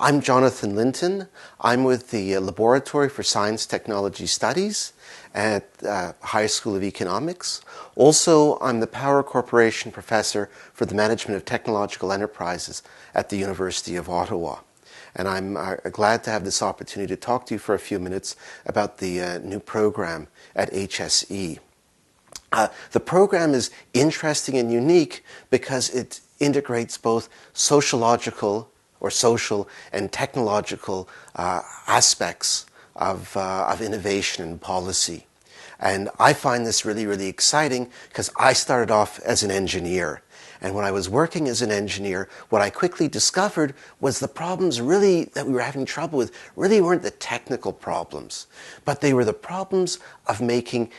I'm Jonathan Linton. I'm with the Laboratory for Science Technology Studies at High School of Economics. Also, I'm the Power Corporation Professor for the Management of Technological Enterprises at the University of Ottawa. And I'm glad to have this opportunity to talk to you for a few minutes about the new program at HSE. The program is interesting and unique because it integrates both social and technological aspects of innovation and policy. And I find this really, really exciting because I started off as an engineer. And when I was working as an engineer, what I quickly discovered was the problems really that we were having trouble with really weren't the technical problems, but they were the problems of making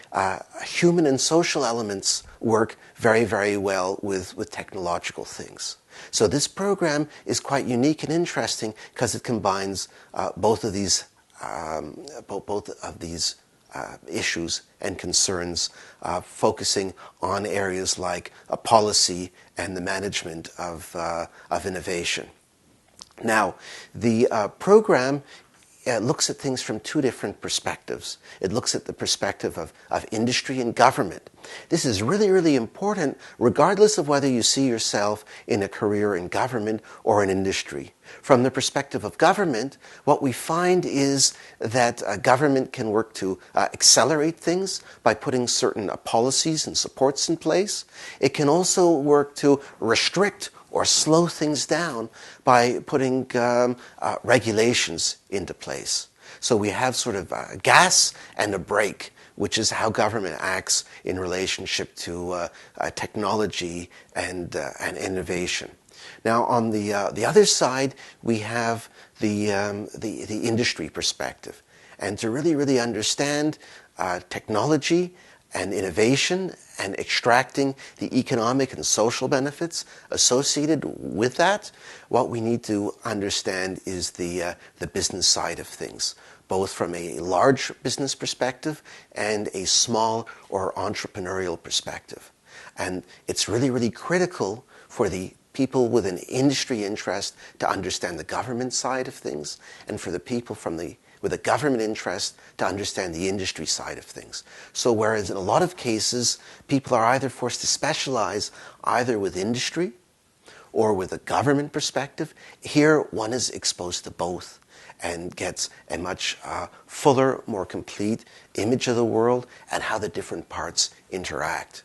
human and social elements work very, very well with technological things. So this program is quite unique and interesting because it combines both of these issues and concerns, focusing on areas like policy and the management of innovation. Now, the program looks at things from two different perspectives. It looks at the perspective of industry and government. This is really, really important regardless of whether you see yourself in a career in government or in industry. From the perspective of government, what we find is that government can work to accelerate things by putting certain policies and supports in place. It can also work to restrict or slow things down by putting regulations into place. So we have sort of a gas and a brake, which is how government acts in relationship to technology and innovation. Now, on the other side, we have the industry perspective, and to really, really understand technology and innovation and extracting the economic and social benefits associated with that, what we need to understand is the business side of things, both from a large business perspective and a small or entrepreneurial perspective. And it's really, really critical for the people with an industry interest to understand the government side of things, and for the people with a government interest to understand the industry side of things. So whereas in a lot of cases, people are either forced to specialize either with industry or with a government perspective, here one is exposed to both and gets a much fuller, more complete image of the world and how the different parts interact.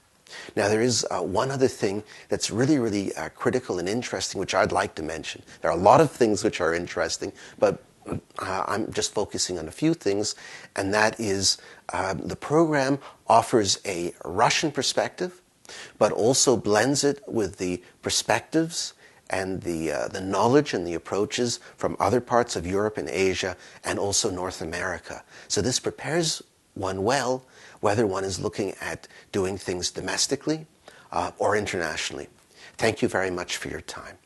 Now, there is one other thing that's really, really critical and interesting, which I'd like to mention. There are a lot of things which are interesting, but I'm just focusing on a few things, and that is the program offers a Russian perspective, but also blends it with the perspectives and the knowledge and the approaches from other parts of Europe and Asia, and also North America. So this prepares one well, whether one is looking at doing things domestically or internationally. Thank you very much for your time.